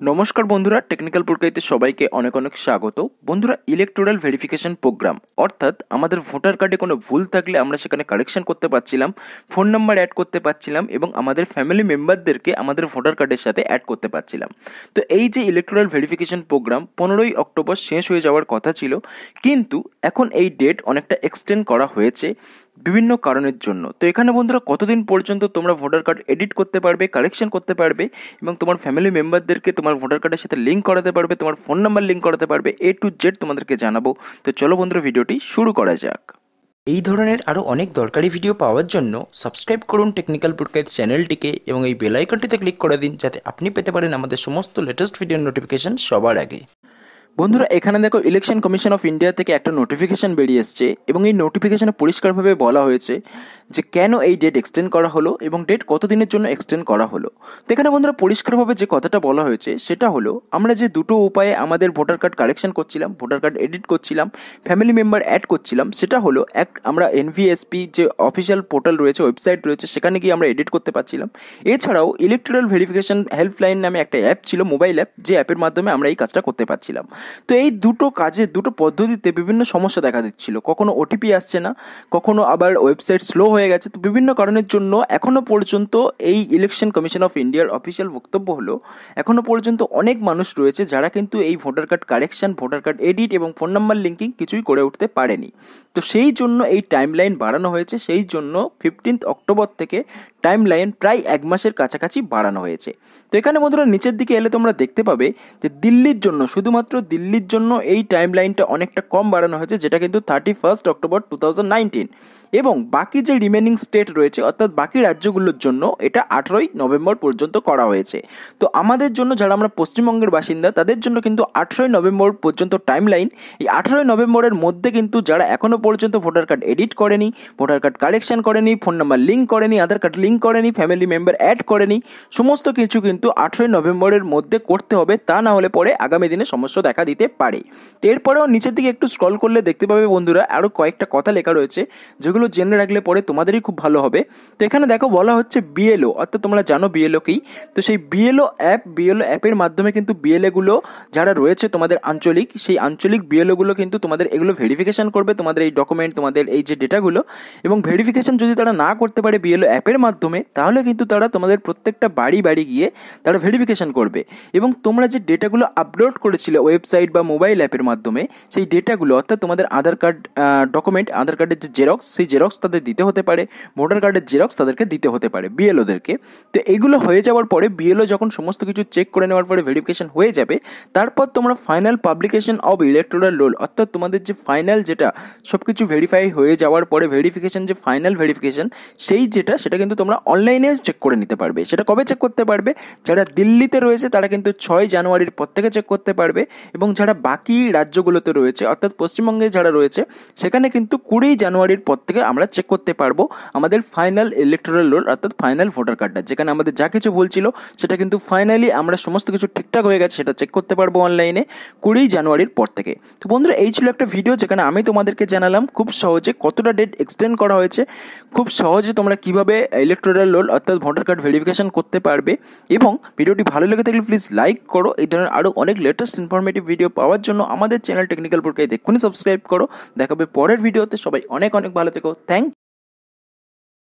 নমস্কার বন্ধুরা, টেকনিক্যাল পুরকাইতে সবাইকে অনেক অনেক স্বাগত। বন্ধুরা, ইলেকটোরাল ভেরিফিকেশন প্রোগ্রাম অর্থাৎ আমাদের ভোটার কার্ডে কোনো ভুল থাকলে আমরা সেখানে কারেকশন করতে পারছিলাম, ফোন নাম্বার অ্যাড করতে পারছিলাম এবং আমাদের ফ্যামিলি মেম্বারদেরকে আমাদের ভোটার কার্ডের সাথে অ্যাড করতে পারছিলাম। তো এই যে ইলেকটোরাল ভেরিফিকেশন প্রোগ্রাম 15ই অক্টোবর শেষ হয়ে যাওয়ার কথা ছিল, কিন্তু এখন এই ডেট অনেকটা এক্সটেন্ড করা হয়েছে বিভিন্ন কারণের জন্য। তো এখানে বন্ধুরা কতদিন পর্যন্ত তোমরা ভোটার কার্ড এডিট করতে পারবে, কারেকশন করতে পারবে এবং তোমার ফ্যামিলি মেম্বারদেরকে তোমার ভোটার কার্ডের সাথে লিঙ্ক করাতে পারবে, তোমার ফোন নাম্বার লিঙ্ক করাতে পারবে, A to Z তোমাদেরকে জানাবো। তো চলো বন্ধুরা, ভিডিওটি শুরু করা যাক। এই ধরনের আরও অনেক দরকারি ভিডিও পাওয়ার জন্য সাবস্ক্রাইব করুন টেকনিক্যাল পুরকাইত চ্যানেলটিকে এবং এই বেল আইকনটিতে ক্লিক করে দিন, যাতে আপনি পেতে পারেন আমাদের সমস্ত লেটেস্ট ভিডিওর নোটিফিকেশন সবার আগে। বন্ধুরা, এখানে দেখো ইলেকশন কমিশন অফ ইন্ডিয়া থেকে একটা নোটিফিকেশন বেরিয়ে এসছে এবং এই নোটিফিকেশনে পরিষ্কারভাবে বলা হয়েছে যে কেন এই ডেট এক্সটেন্ড করা হলো এবং ডেট কতদিনের জন্য এক্সটেন্ড করা হলো। তো এখানে বন্ধুরা পরিষ্কারভাবে যে কথাটা বলা হয়েছে সেটা হলো, আমরা যে দুটো উপায়ে আমাদের ভোটার কার্ড কারেকশন করছিলাম, ভোটার কার্ড এডিট করছিলাম, ফ্যামিলি মেম্বার অ্যাড করছিলাম, সেটা হলো এক, আমরা NVSP যে অফিসিয়াল পোর্টাল রয়েছে, ওয়েবসাইট রয়েছে, সেখানে গিয়ে আমরা এডিট করতে পারছিলাম। এছাড়াও ইলেকট্রাল ভেরিফিকেশন হেল্পলাইন নামে একটা অ্যাপ ছিল, মোবাইল অ্যাপ, যে অ্যাপের মাধ্যমে আমরা এই কাজটা করতে পারছিলাম। তো এই দুটো কাজে, দুটো পদ্ধতিতে বিভিন্ন সমস্যা দেখা দিচ্ছিল। কখনো OTP আসছে না, কখনো আবার ওয়েবসাইট স্লো হয়ে গেছে। তো বিভিন্ন কারণের জন্য এখনও পর্যন্ত এই ইলেকশন কমিশন অফ ইন্ডিয়ার অফিসিয়াল বক্তব্য হলো, এখনও পর্যন্ত অনেক মানুষ রয়েছে যারা কিন্তু এই voter card correction, voter card edit এবং ফোন নাম্বার লিঙ্কিং কিছুই করে উঠতে পারেনি। তো সেই জন্য এই টাইমলাইন বাড়ানো হয়েছে। সেই জন্য 15 অক্টোবর থেকে টাইমলাইন প্রায় 1 মাসের কাছাকাছি বাড়ানো হয়েছে। তো এখানে বন্ধুরা নিচের দিকে এলে তোমরা দেখতে পাবে যে দিল্লির জন্য, শুধুমাত্র দিল্লির জন্য এই টাইমলাইনটা অনেকটা কম বাড়ানো হয়েছে, যেটা কিন্তু 31 অক্টোবর 2019, এবং বাকি যে রিমেনিং স্টেট রয়েছে অর্থাৎ বাকি রাজ্যগুলোর জন্য এটা 18ই নভেম্বর পর্যন্ত করা হয়েছে। তো আমাদের জন্য, যারা আমরা পশ্চিমবঙ্গের বাসিন্দা, তাদের জন্য কিন্তু 18ই নভেম্বর পর্যন্ত টাইমলাইন। এই 18ই নভেম্বরের মধ্যে কিন্তু যারা এখনও পর্যন্ত ভোটার কার্ড এডিট করেনি, ভোটার কার্ড কারেকশন করেনি, ফোন নাম্বার লিঙ্ক করেনি, আধার কার্ড লিঙ্ক করেনি, ফ্যামিলি মেম্বার অ্যাড করেনি, সমস্ত কিছু কিন্তু 18ই নভেম্বরের মধ্যে করতে হবে। তা না হলে পরে আগামী দিনে সমস্যা দেখা দিতে পারে। এরপরেও নিচের দিকে একটু স্ক্রল করলে দেখতে পাবে বন্ধুরা আরও কয়েকটা কথা লেখা রয়েছে, যেগুলো জেনে রাখলে পরে তোমাদেরই খুব ভালো হবে। তো এখানে দেখো বলা হচ্ছে BLO, অর্থাৎ তোমরা জানো BLO কি। তো সেই BLO অ্যাপের মাধ্যমে কিন্তু BLA-গুলো যারা রয়েছে তোমাদের আঞ্চলিক, সেই আঞ্চলিক BLO-গুলো কিন্তু তোমাদের এগুলো ভেরিফিকেশন করবে, তোমাদের এই ডকুমেন্ট, তোমাদের এই যে ডেটাগুলো। এবং ভেরিফিকেশন যদি তারা না করতে পারে BLO অ্যাপের মাধ্যমে, তাহলে কিন্তু তারা তোমাদের প্রত্যেকটা বাড়ি বাড়ি গিয়ে তারা ভেরিফিকেশন করবে এবং তোমরা যে ডেটাগুলো আপলোড করেছিলে ওয়েবসাইট বা মোবাইল অ্যাপের মাধ্যমে, সেই ডেটাগুলো অর্থাৎ তোমাদের আধার কার্ড ডকুমেন্ট, আধার কার্ডের যে জেরক্স, সেই জেরক্স তাদের দিতে হতে পারে, ভোটার কার্ডের জেরক্স তাদেরকে দিতে হতে পারে BLO-দেরকে। তো এগুলো হয়ে যাওয়ার পরে BLO যখন সমস্ত কিছু চেক করে নেওয়ার পরে ভেরিফিকেশন হয়ে যাবে, তারপর তোমরা final publication of electoral role, অর্থাৎ তোমাদের যে ফাইনাল, যেটা সব কিছু ভেরিফাই হয়ে যাওয়ার পরে ভেরিফিকেশন, যে ফাইনাল ভেরিফিকেশন, সেই যেটা সেটা কিন্তু তোমরা অনলাইনে চেক করে নিতে পারবে। সেটা কবে চেক করতে পারবে? যারা দিল্লিতে রয়েছে তারা কিন্তু 6 জানুয়ারির পর থেকে চেক করতে পারবে, এবং যারা বাকি রাজ্যগুলোতে রয়েছে অর্থাৎ পশ্চিমবঙ্গে যারা রয়েছে, সেখানে কিন্তু 20 জানুয়ারির পর থেকে আমরা চেক করতে পারবো আমাদের ফাইনাল ইলেকটোরাল রোল, অর্থাৎ ফাইনাল ভোটার কার্ডটা, যেখানে আমাদের যা কিছু ভুল ছিল সেটা কিন্তু ফাইনালি আমরা সমস্ত কিছু ঠিকঠাক হয়ে গেছে, সেটা চেক করতে পারবো অনলাইনে 20 জানুয়ারির পর থেকে। তো বন্ধুরা, এই ছিল একটা ভিডিও যেখানে আমি তোমাদেরকে জানালাম খুব সহজে কতটা ডেট এক্সটেন্ড করা হয়েছে, খুব সহজে তোমরা কিভাবে ইলেকটোরাল রোল অর্থাৎ ভোটার কার্ড ভেরিফিকেশন করতে পারবে। এবং ভিডিওটি ভালো লেগে থাকলে প্লিজ লাইক করো। এই ধরনের আরও অনেক লেটেস্ট ইনফরমেটিভ ভিডিও পাওয়ার জন্য আমাদের চ্যানেল টেকনিক্যাল পুরকাইত এক্ষুনি সাবস্ক্রাইব করো। দেখাবে পরের ভিডিওতে। সবাই অনেক অনেক ভালো থেকো। থ্যাংক